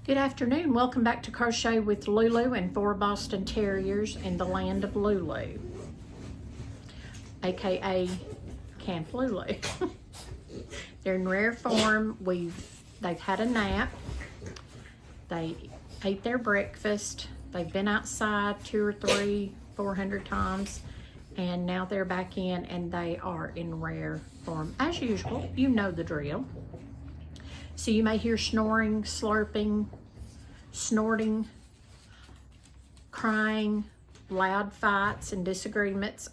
Good afternoon. Welcome back to Crochet with Lulu and 4 Boston Terriers in the land of Lulu, aka Camp Lulu. They're in rare form. They've had a nap. They ate their breakfast. They've been outside 2 or 3, 400 times, and now they're back in, and they are in rare form as usual. You know the drill. So you may hear snoring, slurping, snorting, crying, loud fights and disagreements.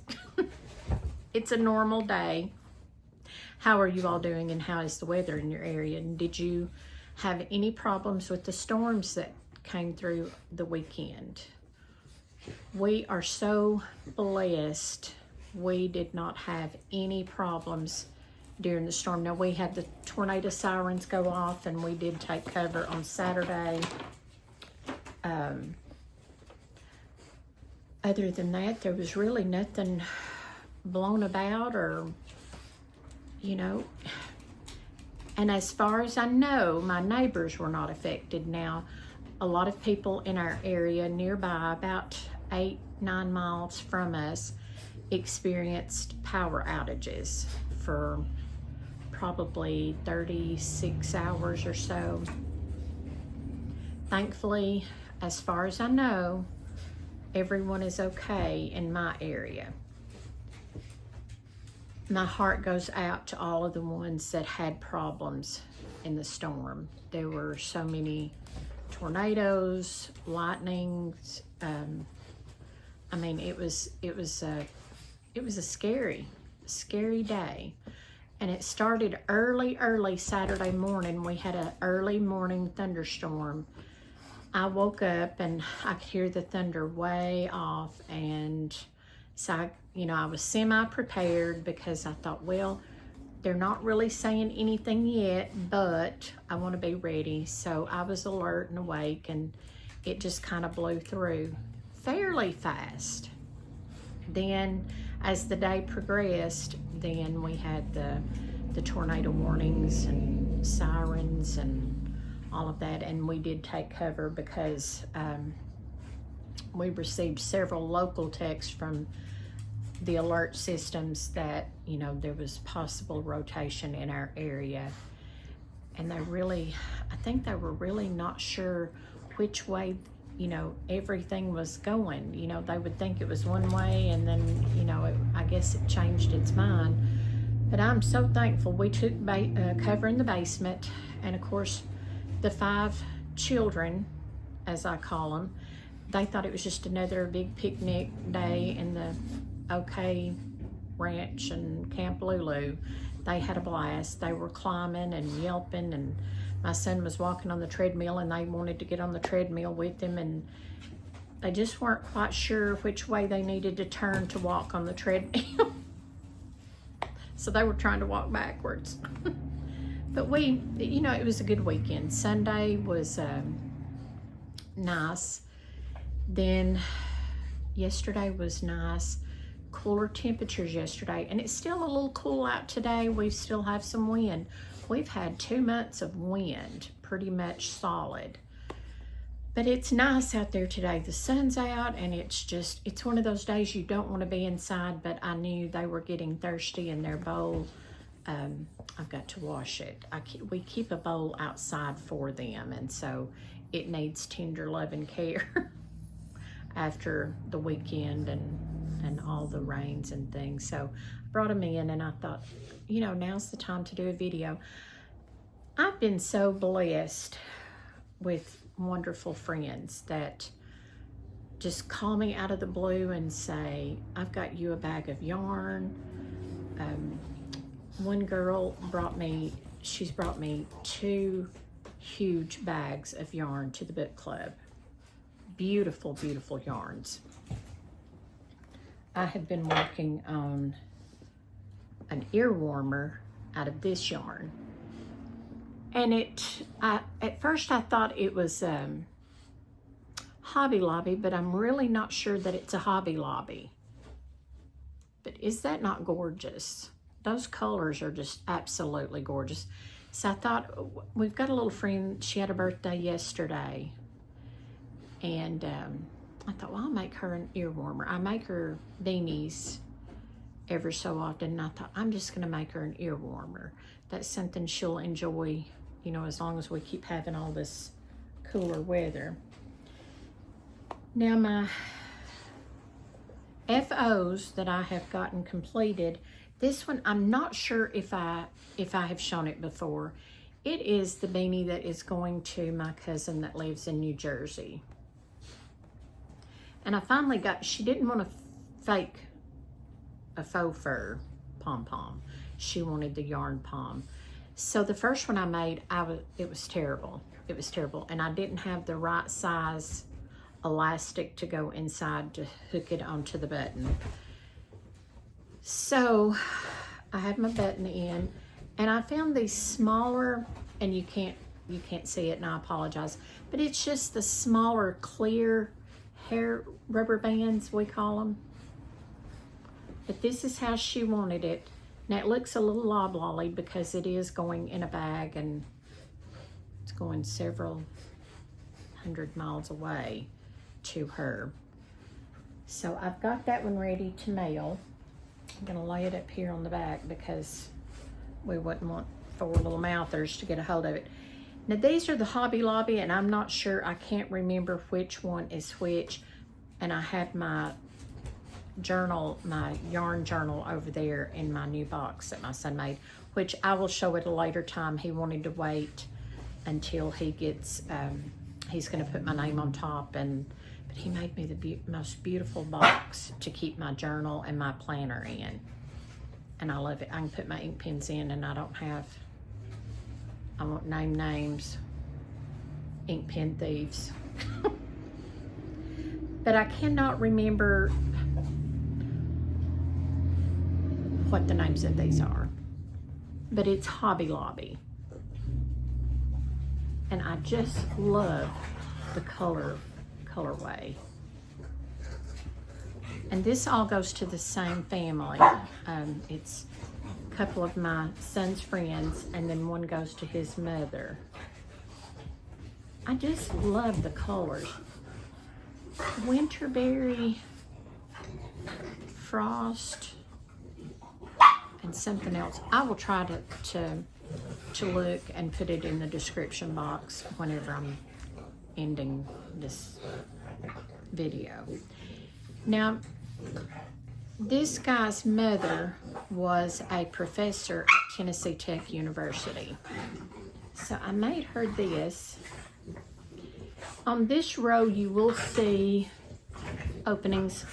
It's a normal day. How are you all doing, and how is the weather in your area? And did you have any problems with the storms that came through the weekend? We are so blessed. We did not have any problems during the storm. Now, we had the tornado sirens go off, and we did take cover on Saturday. Other than that, there was really nothing blown about, or, you know. And as far as I know, my neighbors were not affected. Now, a lot of people in our area nearby, about 8-9 miles from us, experienced power outages for probably 36 hours or so. Thankfully, as far as I know, everyone is okay in my area. My heart goes out to all of the ones that had problems in the storm. There were so many tornadoes, lightnings. I mean, it was a scary day. And it started early Saturday morning. We had an early morning thunderstorm. I woke up and I could hear the thunder way off, and so I was semi-prepared because I thought, well, they're not really saying anything yet, but I want to be ready. So I was alert and awake, and it just kind of blew through fairly fast. Then as the day progressed, then we had the tornado warnings and sirens and all of that, and we did take cover because we received several local texts from the alert systems that there was possible rotation in our area, and I think they were really not sure which way everything was going. They would think it was one way, and then I guess it changed its mind. But I'm so thankful we took cover in the basement, and of course the 5 children, as I call them, they thought it was just another big picnic day in the OK Ranch and Camp Lulu. They had a blast. They were climbing and yelping, and my son was walking on the treadmill, and they wanted to get on the treadmill with him, and they just weren't quite sure which way they needed to turn to walk on the treadmill. So they were trying to walk backwards. But it was a good weekend. Sunday was nice. Then yesterday was nice. Cooler temperatures yesterday, and it's still a little cool out today. We still have some wind. We've had 2 months of wind, pretty much solid. But it's nice out there today. The sun's out, and it's one of those days you don't want to be inside, but I knew they were getting thirsty in their bowl. I've got to wash it. We keep a bowl outside for them, and so it needs tender love and care after the weekend and all the rains and things. So I brought them in, and I thought, now's the time to do a video. I've been so blessed with wonderful friends that just call me out of the blue and say, I've got you a bag of yarn. One girl brought me 2 huge bags of yarn to the book club. Beautiful, beautiful yarns. I have been working on an ear warmer out of this yarn. And at first I thought it was Hobby Lobby, but I'm really not sure that it's a Hobby Lobby. But is that not gorgeous? Those colors are just absolutely gorgeous. So I thought, we've got a little friend, she had a birthday yesterday. And I thought, well, I'll make her an ear warmer. I make her beanies every so often. And I thought, I'm just going to make her an ear warmer. That's something she'll enjoy, you know, as long as we keep having all this cooler weather. Now, my FOs that I have gotten completed, this one, I'm not sure if I have shown it before. It is the beanie that is going to my cousin that lives in New Jersey. And I finally got, she didn't want to fake a faux fur pom-pom. She wanted the yarn pom. So the first one I made, it was terrible. It was terrible. And I didn't have the right size elastic to go inside to hook it onto the button. So I had my button in, and I found these smaller, and you can't see it, and I apologize, but it's just the smaller clear hair rubber bands, we call them. But this is how she wanted it. Now it looks a little loblolly because it is going in a bag and it's going several 100 miles away to her. So I've got that one ready to mail. I'm gonna lay it up here on the back because we wouldn't want 4 little mouthers to get a hold of it. Now these are the Hobby Lobby, and I'm not sure, I can't remember which one is which. And I had my journal, my yarn journal over there in my new box that my son made, which I will show at a later time. He wanted to wait until he gets, he's gonna put my name on top, but he made me the most beautiful box to keep my journal and my planner in. And I love it. I can put my ink pens in, and I won't name names, ink pen thieves. But I cannot remember what the names of these are. But it's Hobby Lobby. And I just love the colorway. And this all goes to the same family. It's a couple of my son's friends, and then one goes to his mother. I just love the colors. Winterberry, frost, and something else. I will try to look and put it in the description box whenever I'm ending this video. Now, this guy's mother was a professor at Tennessee Tech University. So I made her this. On this row, you will see openings.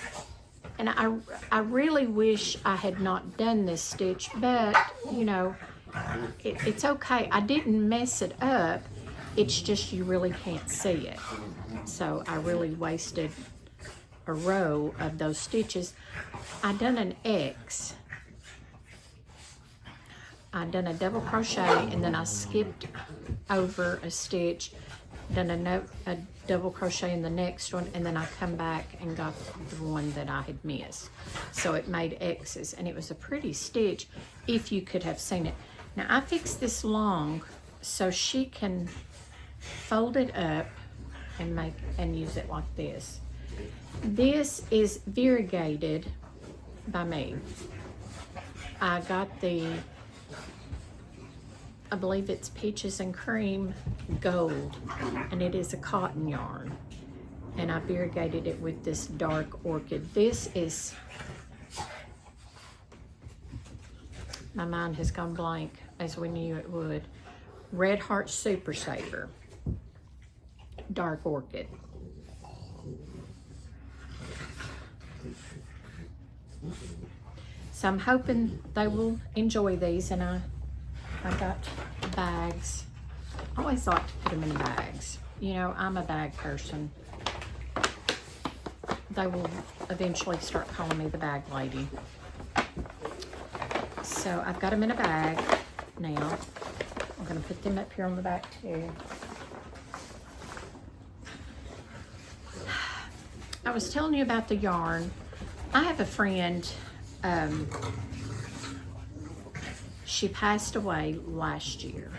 And I really wish I had not done this stitch, but, you know, it's okay. I didn't mess it up. It's just you really can't see it. So I really wasted a row of those stitches. I done an X. I done a double crochet, and then I skipped over a stitch, done a double crochet in the next one, and then I come back and got the one that I had missed. So it made X's, and it was a pretty stitch if you could have seen it. Now I fixed this long so she can fold it up and use it like this. This is variegated by me. I got I believe it's Peaches and Cream Gold, and it is a cotton yarn. And I variegated it with this dark orchid. This is, my mind has gone blank as we knew it would. Red Heart Super Saver, dark orchid. So I'm hoping they will enjoy these, and I got bags. I always like to put them in bags. You know, I'm a bag person. They will eventually start calling me the bag lady. So I've got them in a bag now. I'm gonna put them up here on the back too. I was telling you about the yarn. I have a friend, she passed away last year.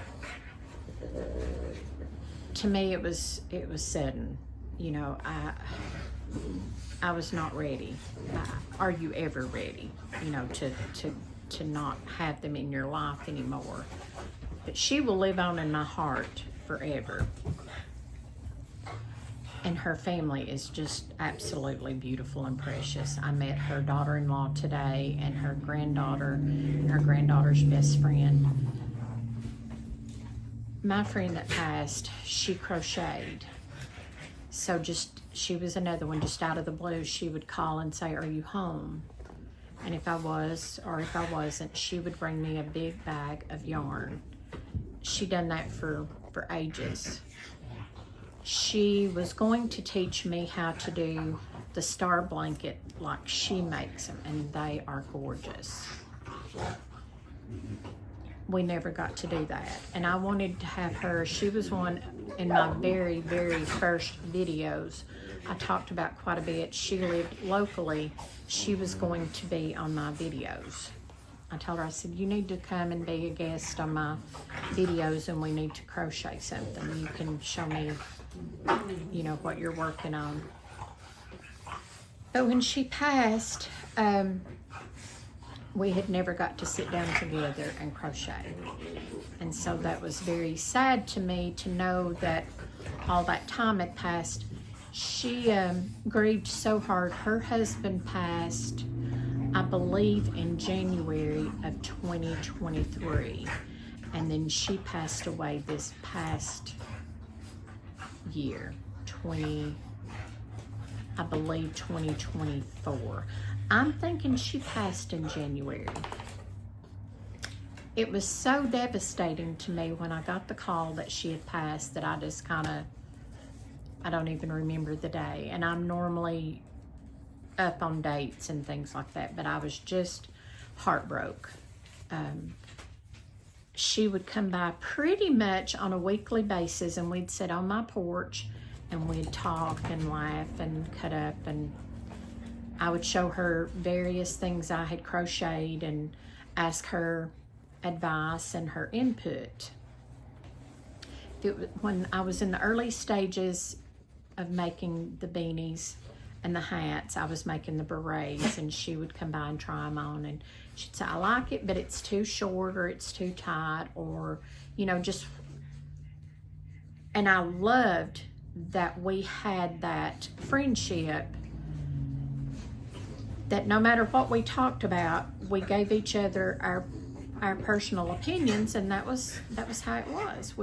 to me, it was sudden. You know, I was not ready. Are you ever ready? You know, to not have them in your life anymore. But she will live on in my heart forever. And her family is just absolutely beautiful and precious. I met her daughter-in-law today and her granddaughter and her granddaughter's best friend. My friend that passed, she crocheted. So she was another one, just out of the blue, she would call and say, are you home? And if I was, or if I wasn't, she would bring me a big bag of yarn. She done that for ages. She was going to teach me how to do the star blanket like she makes them, and they are gorgeous. We never got to do that. And I wanted to have her, she was one in my very, very first videos I talked about quite a bit. She lived locally. She was going to be on my videos. I told her, I said, you need to come and be a guest on my videos, and we need to crochet something. You can show me, you know, what you're working on. But when she passed, we had never got to sit down together and crochet. And so that was very sad to me to know that all that time had passed. She grieved so hard. Her husband passed, I believe, in January of 2023. And then she passed away this past year, I believe 2024. I'm thinking she passed in January. It was so devastating to me when I got the call that she had passed that I just kind of, I don't even remember the day. And I'm normally up on dates and things like that, but I was just heartbroken. She would come by pretty much on a weekly basis, and we'd sit on my porch and we'd talk and laugh and cut up, and I would show her various things I had crocheted and ask her advice and her input. When I was in the early stages of making the beanies and the hats, I was making the berets, and she would come by and try them on, and she'd say, I like it, but it's too short, or it's too tight, or, you know, just, and I loved that we had that friendship, that no matter what we talked about, we gave each other our personal opinions, and that was how it was.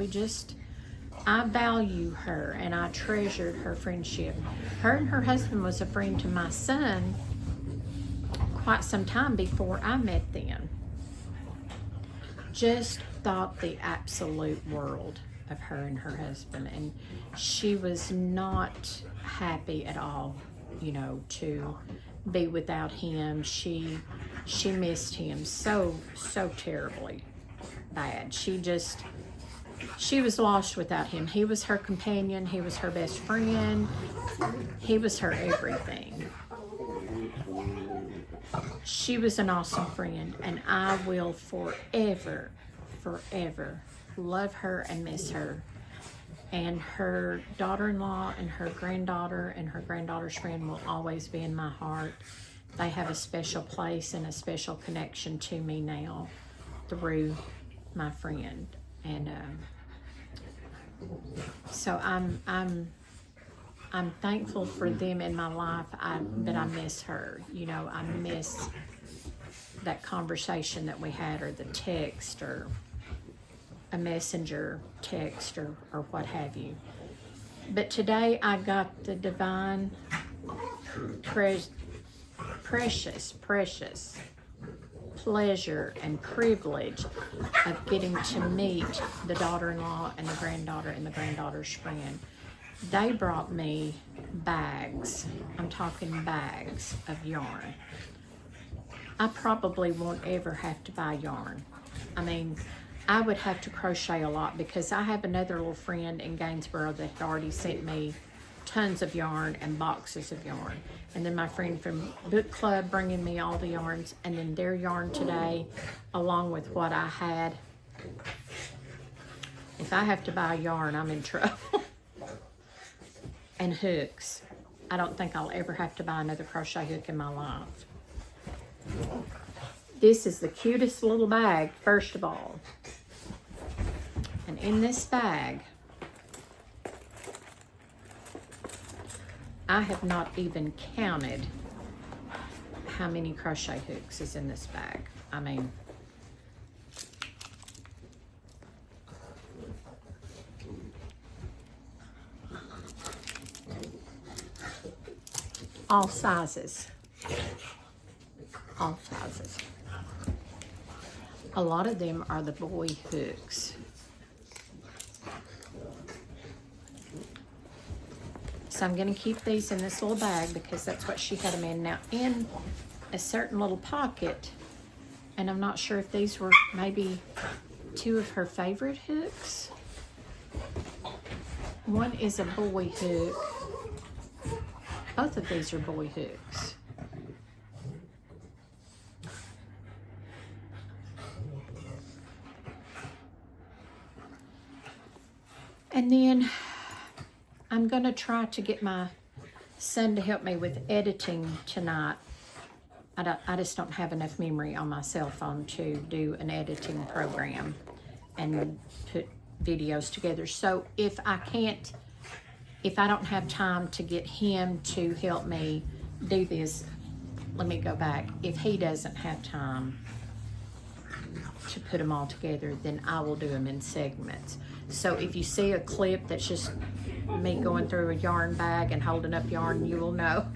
I value her, and I treasured her friendship. Her and her husband was a friend to my son quite some time before I met them. Just thought the absolute world of her and her husband, and she was not happy at all, you know, to be without him. She missed him so terribly bad. She was lost without him. He was her companion. He was her best friend. He was her everything. She was an awesome friend, and I will forever love her and miss her. And her daughter-in-law and her granddaughter's friend will always be in my heart. They have a special place and a special connection to me now through my friend. And so I'm thankful for them in my life, but I miss her. You know, I miss that conversation that we had, or the text, or a messenger text, or what have you. But today I got the divine, precious pleasure and privilege of getting to meet the daughter-in-law and the granddaughter and the granddaughter's friend. They brought me bags. I'm talking bags of yarn. I probably won't ever have to buy yarn. I mean, I would have to crochet a lot, because I have another little friend in Gainesboro that had already sent me tons of yarn and boxes of yarn. And then my friend from Book Club bringing me all the yarns, and then their yarn today, along with what I had. If I have to buy yarn, I'm in trouble. and hooks. I don't think I'll ever have to buy another crochet hook in my life. This is the cutest little bag, first of all. And in this bag, I have not even counted how many crochet hooks is in this bag. I mean, all sizes. All sizes. A lot of them are the boy hooks. So I'm going to keep these in this little bag because that's what she had them in. Now, in a certain little pocket, and I'm not sure if these were maybe two of her favorite hooks. One is a boy hook. Both of these are boy hooks. And then I'm going to try to get my son to help me with editing tonight. I just don't have enough memory on my cell phone to do an editing program and put videos together. So if I don't have time to get him to help me do this, let me go back. If he doesn't have time to put them all together, then I will do them in segments. So if you see a clip that's just me going through a yarn bag and holding up yarn, you will know.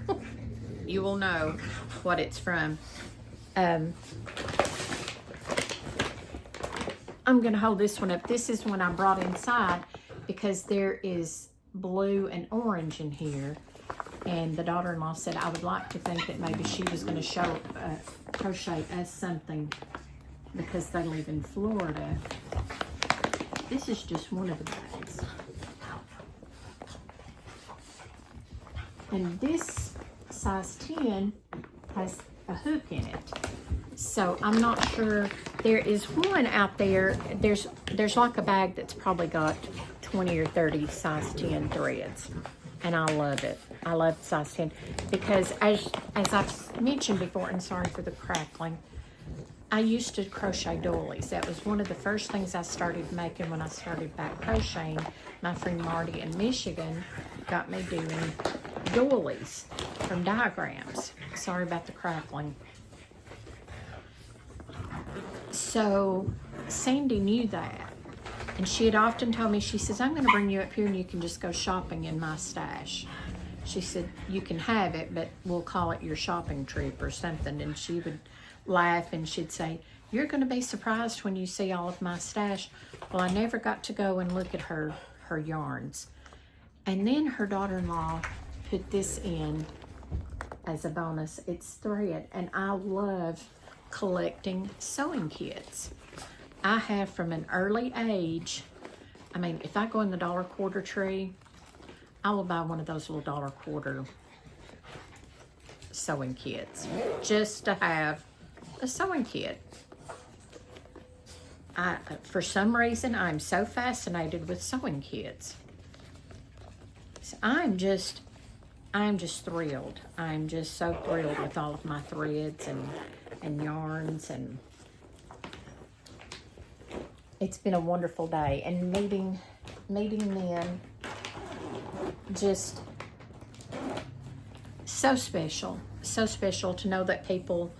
You will know what it's from. I'm going to hold this one up. This is one I brought inside because there is blue and orange in here. And the daughter-in-law said I would like to think that maybe she was going to crochet us something because they live in Florida. This is just one of the bags. And this size 10 has a hook in it. So I'm not sure. There is one out there. There's like a bag that's probably got 20 or 30 size 10 threads. And I love it. I love size 10 because as I've mentioned before, and sorry for the crackling, I used to crochet doilies. That was one of the first things I started making when I started back crocheting. My friend Marty in Michigan got me doing doilies from diagrams. Sorry about the crackling. So Sandy knew that. And she had often told me, she says, I'm going to bring you up here and you can just go shopping in my stash. She said, you can have it, but we'll call it your shopping trip or something. And she would laugh and she'd say, you're going to be surprised when you see all of my stash. Well, I never got to go and look at her yarns. And then her daughter-in-law put this in as a bonus. It's thread, and I love collecting sewing kits. I have from an early age. I mean, if I go in the dollar quarter tree, I will buy one of those little dollar quarter sewing kits just to have a sewing kit. For some reason, I'm so fascinated with sewing kits. So I'm just thrilled. I'm just so thrilled with all of my threads and yarns, and it's been a wonderful day. And meeting them, just so special to know that people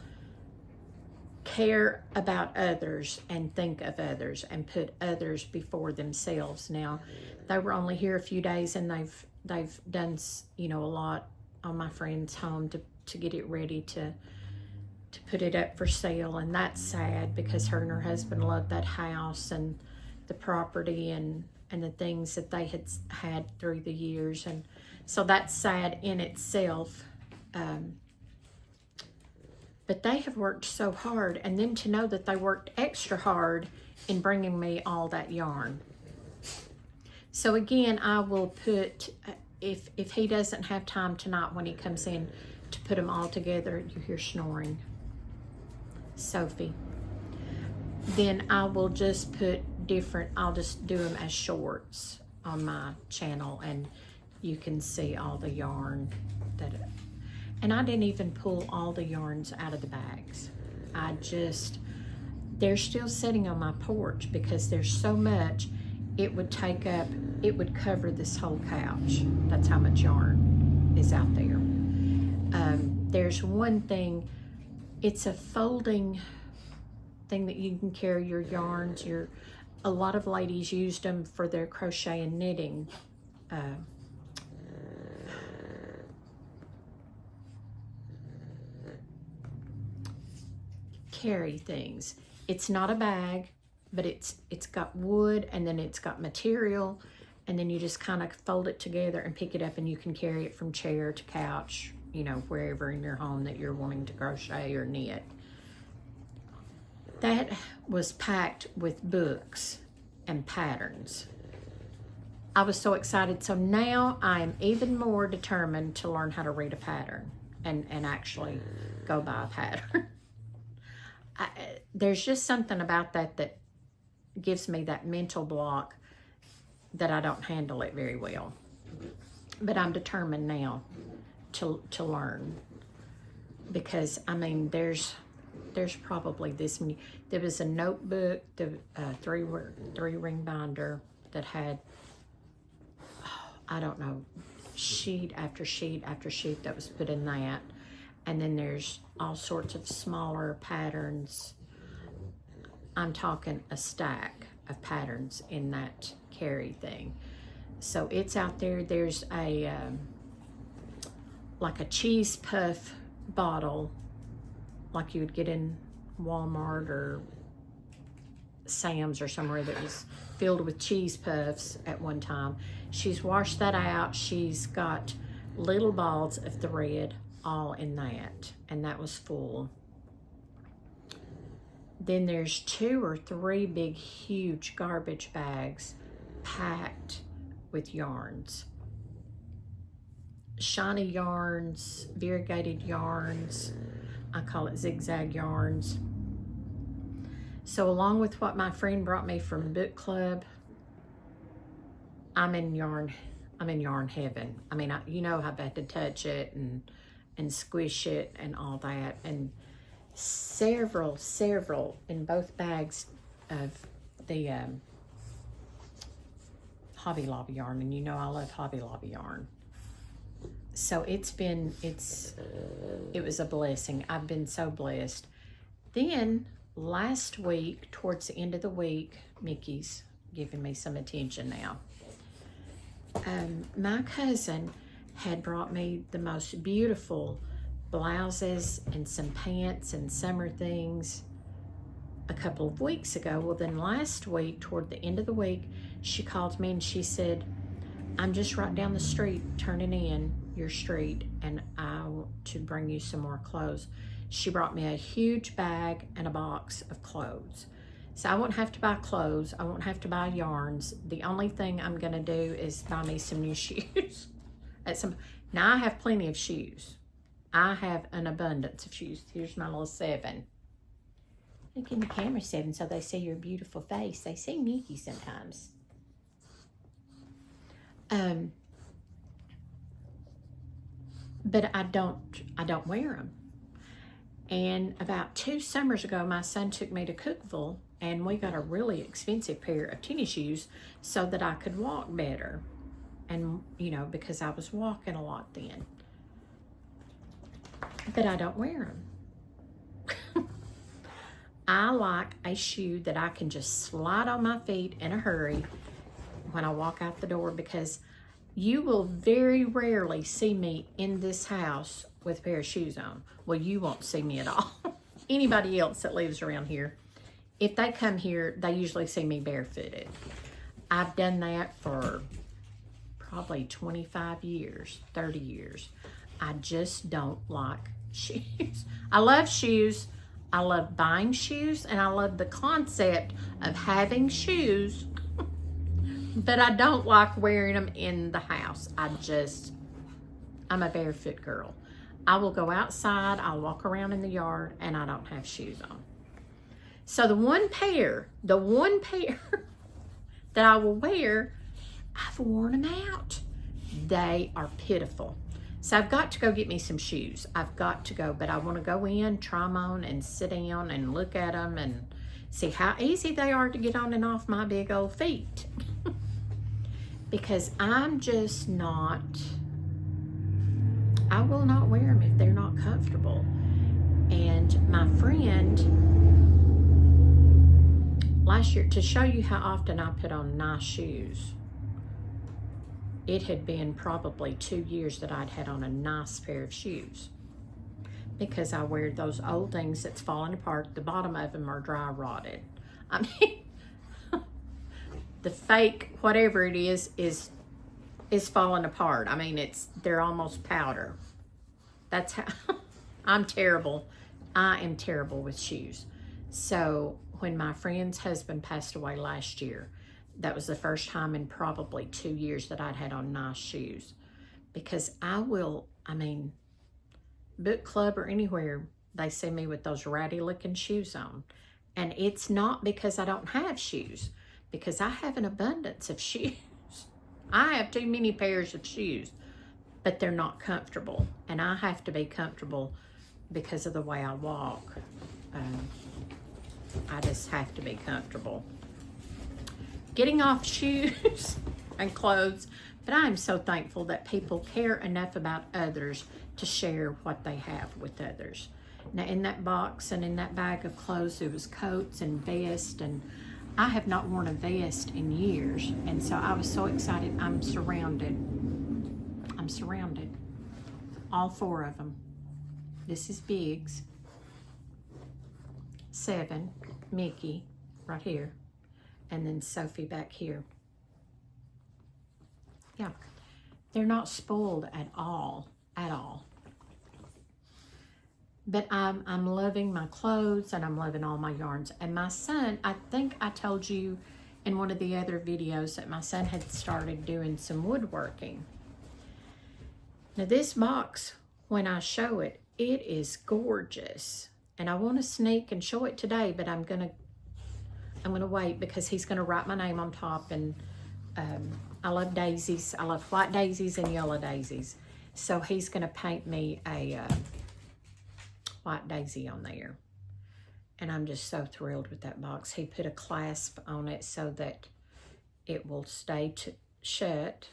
care about others and think of others and put others before themselves. Now, they were only here a few days, and they've done, a lot on my friend's home to get it ready to put it up for sale. And that's sad because her and her husband loved that house and the property and the things that they had through the years. And so that's sad in itself. But they have worked so hard, and then to know that they worked extra hard in bringing me all that yarn. So again, I will put, if he doesn't have time tonight when he comes in to put them all together, you hear snoring, Sophie, then I will just put I'll just do them as shorts on my channel and you can see all the yarn and I didn't even pull all the yarns out of the bags. They're still sitting on my porch because there's so much. It would cover this whole couch. That's how much yarn is out there. There's one thing, it's a folding thing that you can carry your yarns. A lot of ladies used them for their crochet and knitting carry things. It's not a bag, but it's got wood, and then it's got material, and then you just kind of fold it together and pick it up, and you can carry it from chair to couch, you know, wherever in your home that you're wanting to crochet or knit. That was packed with books and patterns. I was so excited. So now I am even more determined to learn how to read a pattern and actually go by a pattern. There's just something about that gives me that mental block that I don't handle it very well. But I'm determined now to learn, because I mean there's probably this many. There was a notebook, the three ring binder that had, I don't know, sheet after sheet after sheet that was put in that. And then there's all sorts of smaller patterns. I'm talking a stack of patterns in that carry thing. So it's out there. There's a like a cheese puff bottle, like you would get in Walmart or Sam's or somewhere, that was filled with cheese puffs at one time. She's washed that out. She's got little balls of thread all in that, and that was full. Then there's 2 or 3 big huge garbage bags packed with yarns, shiny yarns, variegated yarns. I call it zigzag yarns. So along with what my friend brought me from Book Club, I'm in yarn heaven. I mean, you know, I've had to touch it and squish it and all that, and several in both bags of the Hobby Lobby yarn, and you know I love Hobby Lobby yarn. So it was a blessing. I've been so blessed. Then last week, towards the end of the week, Mickey's giving me some attention now. My cousin had brought me the most beautiful blouses and some pants and summer things a couple of weeks ago. Well, then last week, toward the end of the week, she called me and she said, I'm just right down the street, turning in your street, and I want to bring you some more clothes. She brought me a huge bag and a box of clothes. So I won't have to buy clothes. I won't have to buy yarns. The only thing I'm gonna do is buy me some new shoes. Now I have plenty of shoes. I have an abundance of shoes. Here's my little 7. Look in the camera, 7, so they see your beautiful face. They see Mickey sometimes. But I don't wear them. And about 2 summers ago, my son took me to Cookeville, and we got a really expensive pair of tennis shoes so that I could walk better. And, you know, because I was walking a lot then. But I don't wear them. I like a shoe that I can just slide on my feet in a hurry when I walk out the door, because you will very rarely see me in this house with a pair of shoes on. Well, you won't see me at all. Anybody else that lives around here, if they come here, they usually see me barefooted. I've done that for probably 25 years, 30 years. I just don't like shoes. I love shoes. I love buying shoes, and I love the concept of having shoes, but I don't like wearing them in the house. I'm a barefoot girl. I will go outside, I'll walk around in the yard, and I don't have shoes on. So the one pair that I will wear, I've worn them out. They are pitiful. So I've got to go get me some shoes. I've got to go, but I want to go in, try them on, and sit down and look at them and see how easy they are to get on and off my big old feet. Because I'm just not, I will not wear them if they're not comfortable. And my friend, last year, to show you how often I put on nice shoes, it had been probably 2 years that I'd had on a nice pair of shoes, because I wear those old things that's falling apart. The bottom of them are dry rotted. I mean, the fake whatever it is falling apart. I mean, they're almost powder. That's how I'm terrible. I am terrible with shoes. So when my friend's husband passed away last year, that was the first time in probably 2 years that I'd had on nice shoes. Because I mean, book club or anywhere, they see me with those ratty looking shoes on. And it's not because I don't have shoes, because I have an abundance of shoes. I have too many pairs of shoes, but they're not comfortable. And I have to be comfortable because of the way I walk. I just have to be comfortable. Getting off shoes and clothes, but I am so thankful that people care enough about others to share what they have with others. Now, in that box and in that bag of clothes, there was coats and vests, and I have not worn a vest in years, and so I was so excited. I'm surrounded. All 4 of them. This is Biggs. 7, Mickey, right here. And then Sophie back here. Yeah, they're not spoiled at all, But I'm loving my clothes, and I'm loving all my yarns. And my son, I think I told you in one of the other videos that my son had started doing some woodworking. Now this box, when I show it, it is gorgeous. And I want to sneak and show it today, but I'm gonna wait, because he's gonna write my name on top. And I love daisies. I love white daisies and yellow daisies. So he's gonna paint me a white daisy on there. And I'm just so thrilled with that box. He put a clasp on it so that it will stay shut,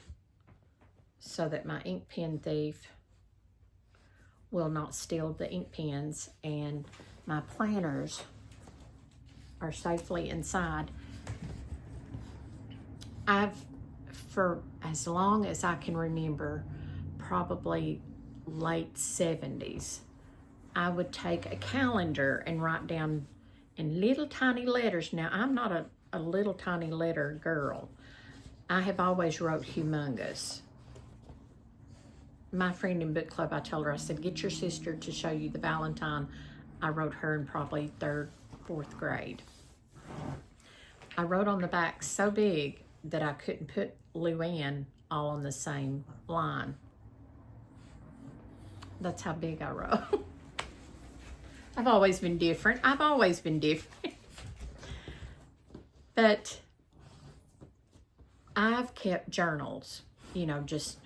so that my ink pen thief will not steal the ink pens, and my planners are safely inside. For as long as I can remember, probably late 70s, I would take a calendar and write down in little tiny letters. Now, I'm not a little tiny letter girl. I have always wrote humongous. My friend in book club, I told her, I said, get your sister to show you the Valentine I wrote her in probably 3rd, 4th grade. I wrote on the back so big that I couldn't put Luann all on the same line. That's how big I wrote. I've always been different. But I've kept journals, just,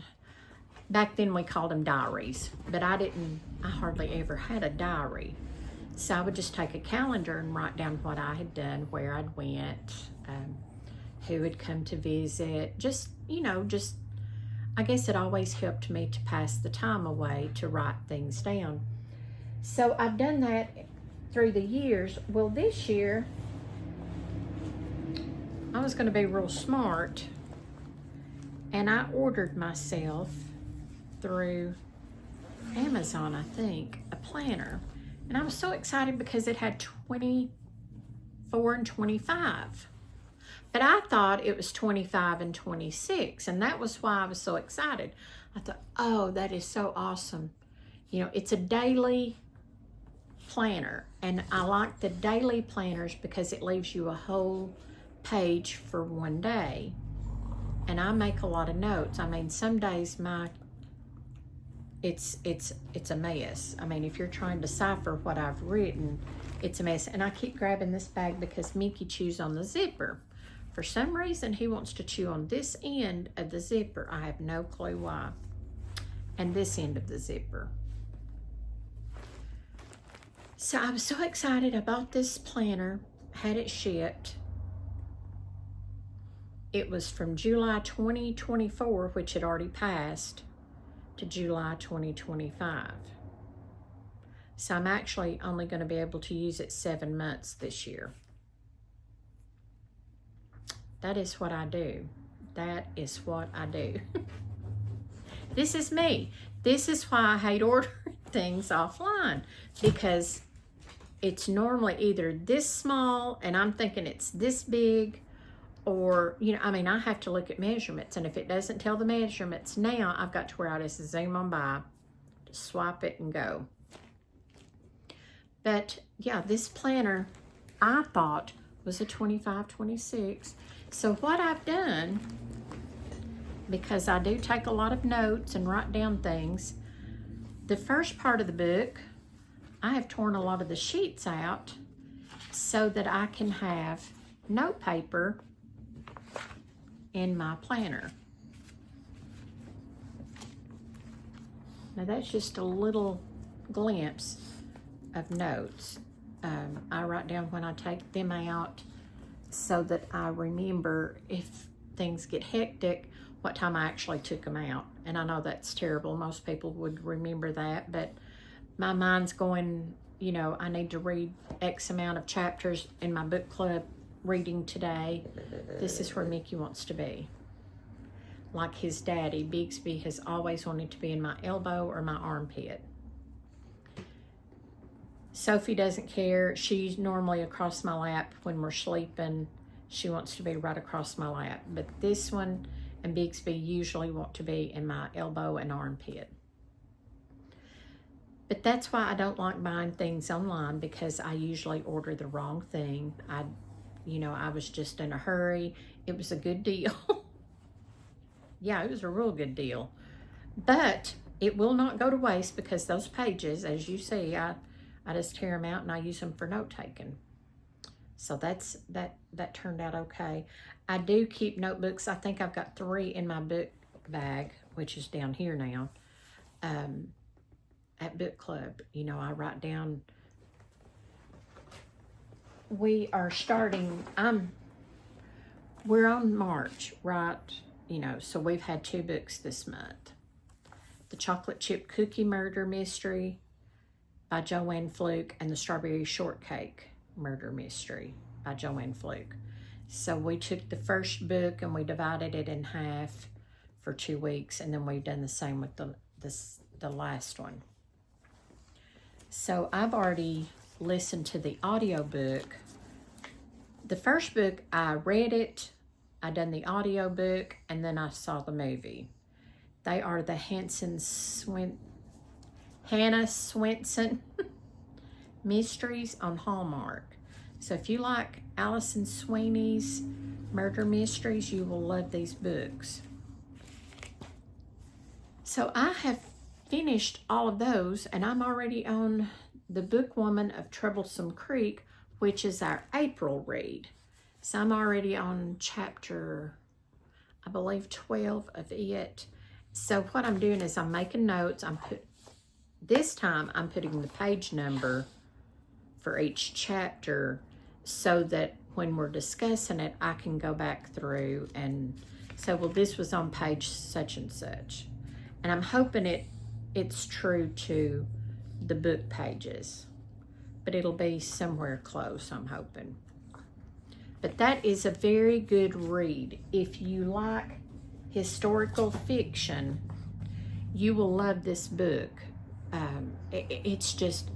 back then we called them diaries, but I hardly ever had a diary. So I would just take a calendar and write down what I had done, where I'd went, who had come to visit, just, I guess it always helped me to pass the time away, to write things down. So I've done that through the years. Well, this year, I was going to be real smart, and I ordered myself through Amazon, I think, a planner. And I was so excited because it had 24 and 25. But I thought it was 25 and 26, and that was why I was so excited. I thought, oh, that is so awesome. It's a daily planner, and I like the daily planners because it leaves you a whole page for one day. And I make a lot of notes. I mean, some days it's a mess. I mean, if you're trying to decipher what I've written, it's a mess. And I keep grabbing this bag because Mickey chews on the zipper For some reason, he wants to chew on this end of the zipper. I have no clue why. And this end of the zipper. So I was so excited. I bought this planner, had it shipped. It was from July 2024, which had already passed, to July 2025. So I'm actually only going to be able to use it 7 months this year. That is what I do. That is what I do. This is me. This is why I hate ordering things offline, because it's normally either this small and I'm thinking it's this big, or, you know, I mean, I have to look at measurements, and if it doesn't tell the measurements now, I've got to where I just zoom on by, just swipe it and go. But yeah, this planner I thought was a 25-26. So what I've done, because I do take a lot of notes and write down things, the first part of the book, I have torn a lot of the sheets out so that I can have note paper in my planner. Now that's just a little glimpse of notes. I write down when I take them out so that I remember, if things get hectic, what time I actually took them out. And I know that's terrible. Most people would remember that, but my mind's going, you know, I need to read X amount of chapters in my book club reading today. This is where Mickey wants to be. Like his daddy, Bigsby has always wanted to be in my elbow or my armpit. Sophie doesn't care. She's normally across my lap when we're sleeping. She wants to be right across my lap. But this one and Bigsby usually want to be in my elbow and armpit. But that's why I don't like buying things online, because I usually order the wrong thing. I was just in a hurry. It was a good deal. Yeah, it was a real good deal. But it will not go to waste, because those pages, as you see, I just tear them out and I use them for note taking. So that turned out okay. I do keep notebooks. I think I've got 3 in my book bag, which is down here now. At book club, you know, I write down. We are starting. We're on March, right? You know, so we've had 2 books this month. The Chocolate Chip Cookie Murder Mystery by Joanne Fluke, and the Strawberry Shortcake Murder Mystery by Joanne Fluke. So we took the first book and we divided it in half for 2 weeks, and then we've done the same with the last one. So I've already listened to the audiobook. The first book, I read it, I done the audiobook, and then I saw the movie. They are the Hannah Swenson Mysteries on Hallmark. So if you like Allison Sweeney's murder mysteries, you will love these books. So I have finished all of those, and I'm already on The Bookwoman of Troublesome Creek, which is our April read. So I'm already on chapter, I believe, 12 of it. So what I'm doing is I'm making notes. This time I'm putting the page number for each chapter so that when we're discussing it, I can go back through and say, well, this was on page such and such. And I'm hoping it's true to the book pages, but it'll be somewhere close, I'm hoping. But that is a very good read. If you like historical fiction, you will love this book. It's just,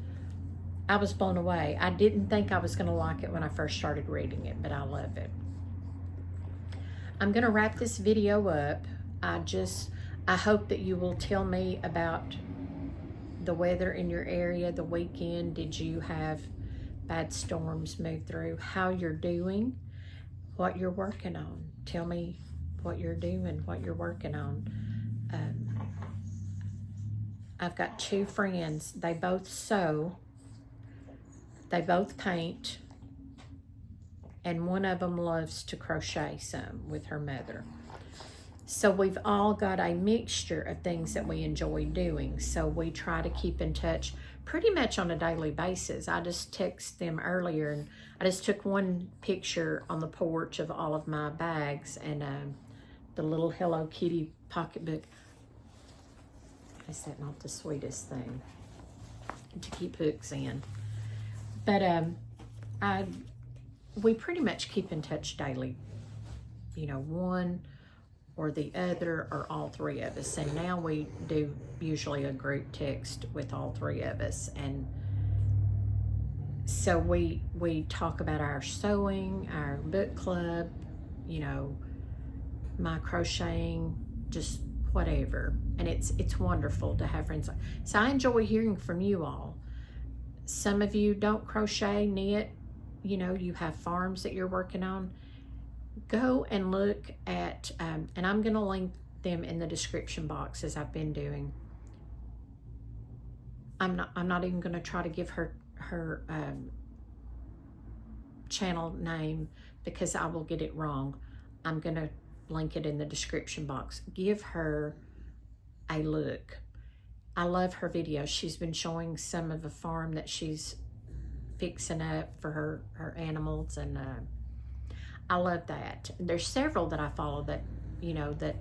I was blown away. I didn't think I was going to like it when I first started reading it, but I love it. I'm going to wrap this video up. I hope that you will tell me about the weather in your area the weekend. Did you have bad storms move through? How you're doing, what you're working on. Tell me what you're doing, what you're working on. I've got 2 friends. They both sew. They both paint. and one of them loves to crochet some with her mother. So we've all got a mixture of things that we enjoy doing. So we try to keep in touch pretty much on a daily basis. I just texted them earlier, and I just took one picture on the porch of all of my bags and the little Hello Kitty pocketbook. Is that not the sweetest thing to keep hooks in? But we pretty much keep in touch daily. You know, one or the other or all three of us. And now we do usually a group text with all three of us. And so we talk about our sewing, our book club, you know, my crocheting, just whatever. And it's wonderful to have friends. So I enjoy hearing from you all. Some of you don't crochet, knit, you know, you have farms that you're working on. Go and look at, and I'm going to link them in the description box as I've been doing. I'm not even going to try to give her channel name because I will get it wrong. I'm going to link it in the description box. Give her a look. I love her videos. She's been showing some of the farm that she's fixing up for her animals, and I love that. There's several that I follow that, you know, that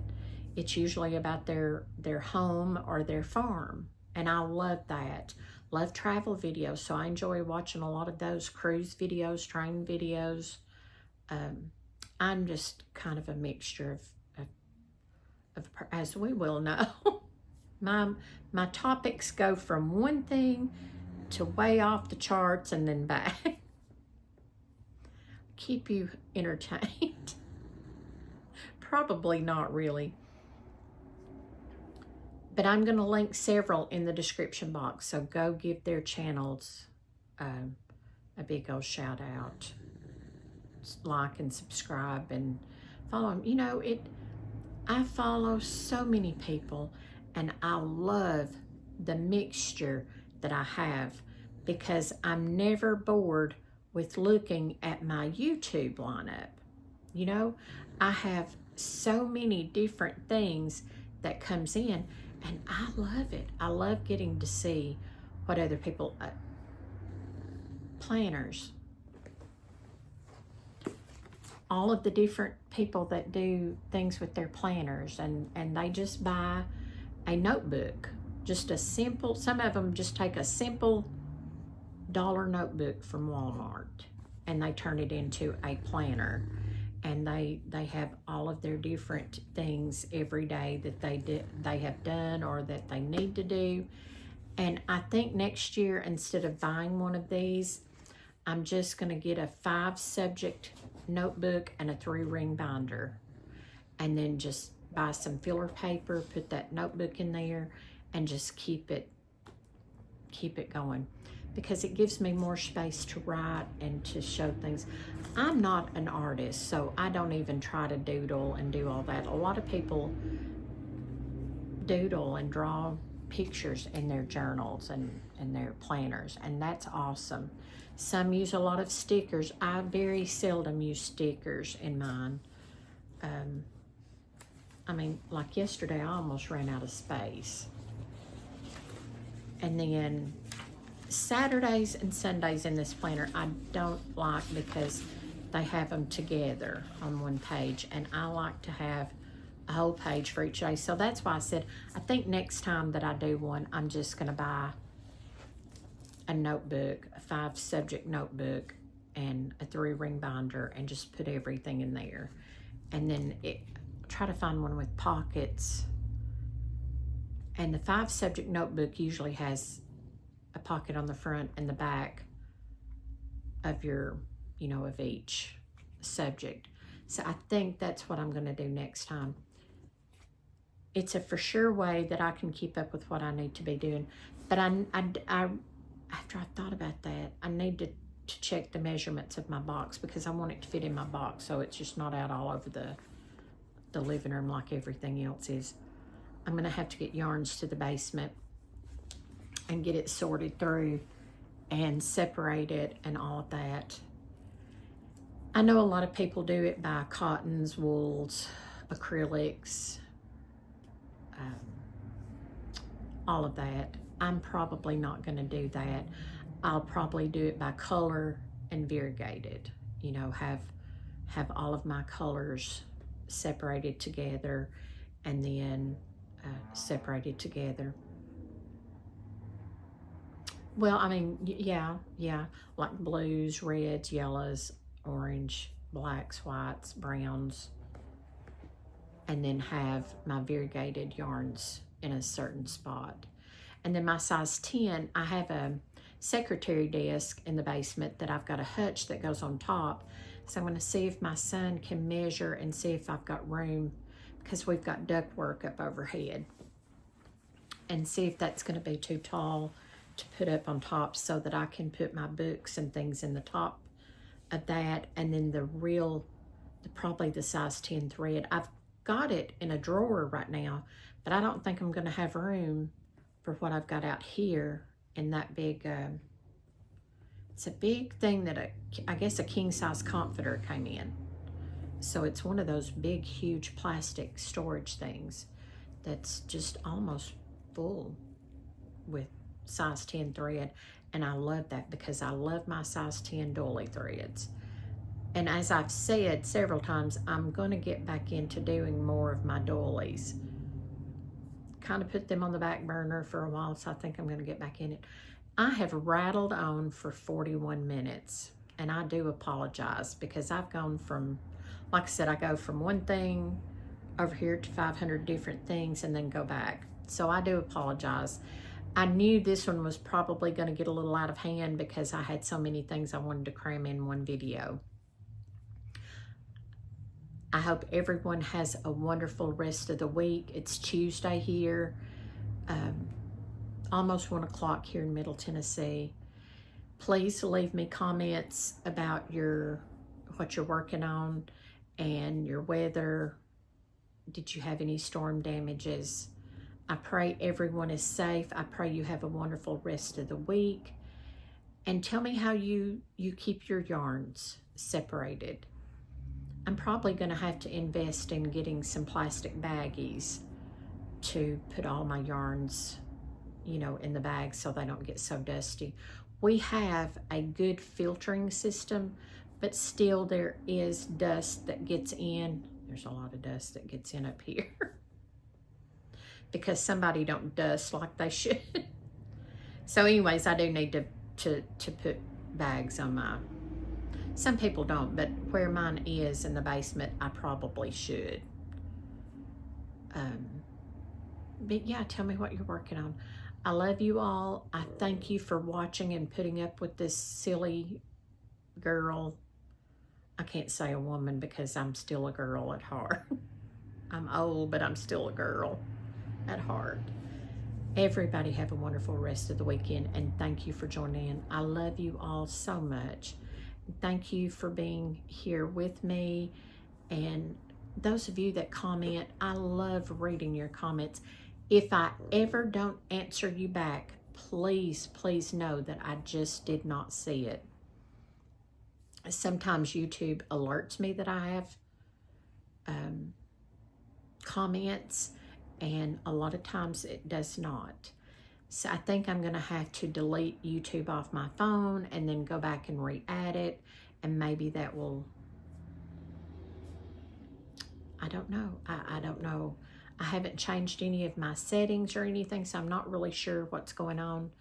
it's usually about their home or their farm, and I love that. Love travel videos, so I enjoy watching a lot of those cruise videos, train videos. I'm just kind of a mixture of as we will know. My topics go from one thing to way off the charts and then back. Keep you entertained. Probably not really. But I'm going to link several in the description box, so go give their channels a big old shout out. Like and subscribe and follow them. You know, I follow so many people, and I love the mixture that I have because I'm never bored with looking at my YouTube lineup. You know, I have so many different things that comes in, and I love it. I love getting to see what other people, planners, all of the different people that do things with their planners, and they just buy a notebook, just a simple, some of them just take a simple dollar notebook from Walmart and they turn it into a planner, and they have all of their different things every day that they have done or that they need to do. And I think next year, instead of buying one of these, I'm just going to get a 5-subject notebook and a 3-ring binder, and then just buy some filler paper, put that notebook in there, and just keep it going, because it gives me more space to write and to show things. I'm not an artist, so I don't even try to doodle and do all that. A lot of people doodle and draw pictures in their journals and their planners, and that's awesome. Some use a lot of stickers. I very seldom use stickers in mine. I mean, like yesterday, I almost ran out of space. And then Saturdays and Sundays in this planner, I don't like because they have them together on one page, and I like to have a whole page for each day. So that's why I said, I think next time that I do one, I'm just going to buy a notebook, a 5-subject notebook, and a 3-ring binder, and just put everything in there. And then try to find one with pockets. And the 5-subject notebook usually has a pocket on the front and the back of your, you know, of each subject. So I think that's what I'm going to do next time. It's a for sure way that I can keep up with what I need to be doing. But I after I thought about that, I need to check the measurements of my box, because I want it to fit in my box so it's just not out all over the living room like everything else is. I'm going to have to get yarns to the basement and get it sorted through and separate it and all of that. I know a lot of people do it by cottons, wools, acrylics, all of that. I'm probably not going to do that. I'll probably do it by color and variegated. You know, have all of my colors separated together and then separated together. Well, I mean, yeah, like blues, reds, yellows, orange, blacks, whites, browns, and then have my variegated yarns in a certain spot. And then my size 10, I have a secretary desk in the basement that I've got a hutch that goes on top. So I'm going to see if my son can measure and see if I've got room, because we've got ductwork up overhead, and see if that's going to be too tall to put up on top so that I can put my books and things in the top of that. And then probably the size 10 thread. I've got it in a drawer right now, but I don't think I'm going to have room for what I've got out here in that big, it's a big thing that I guess a king size comforter came in. So it's one of those big, huge plastic storage things that's just almost full with size 10 thread. And I love that because I love my size 10 doily threads. And as I've said several times, I'm going to get back into doing more of my doilies. Kind of put them on the back burner for a while, so I think I'm going to get back in it. I have rattled on for 41 minutes, and I do apologize because I've gone from, like I said, I go from one thing over here to 500 different things and then go back. So I do apologize. I knew this one was probably going to get a little out of hand because I had so many things I wanted to cram in one video. I hope everyone has a wonderful rest of the week. It's Tuesday here, almost 1 o'clock here in Middle Tennessee. Please leave me comments about what you're working on and your weather. Did you have any storm damages? I pray everyone is safe. I pray you have a wonderful rest of the week. And tell me how you keep your yarns separated. I'm probably going to have to invest in getting some plastic baggies to put all my yarns, you know, in the bag so they don't get so dusty. We have a good filtering system, but still there is dust that gets in. There's a lot of dust that gets in up here because somebody don't dust like they should. So anyways, I do need to put bags on my, some people don't, but where mine is in the basement, I probably should. But yeah, tell me what you're working on. I love you all. I thank you for watching and putting up with this silly girl. I can't say a woman because I'm still a girl at heart. I'm old, but I'm still a girl at heart. Everybody have a wonderful rest of the weekend, and thank you for joining in. I love you all so much. Thank you for being here with me. And those of you that comment, I love reading your comments. If I ever don't answer you back, please, please know that I just did not see it. Sometimes YouTube alerts me that I have comments, and a lot of times it does not. So I think I'm going to have to delete YouTube off my phone and then go back and re-add it, and maybe that will, I don't know. I don't know. I haven't changed any of my settings or anything, so I'm not really sure what's going on.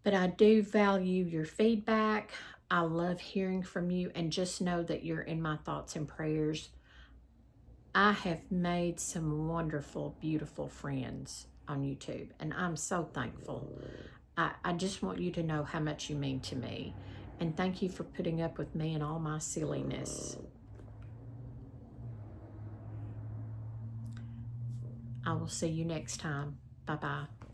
But I do value your feedback. I love hearing from you, and just know that you're in my thoughts and prayers. I have made some wonderful, beautiful friends on YouTube, and I'm so thankful. I just want you to know how much you mean to me, and thank you for putting up with me and all my silliness. I will see you next time. Bye-bye.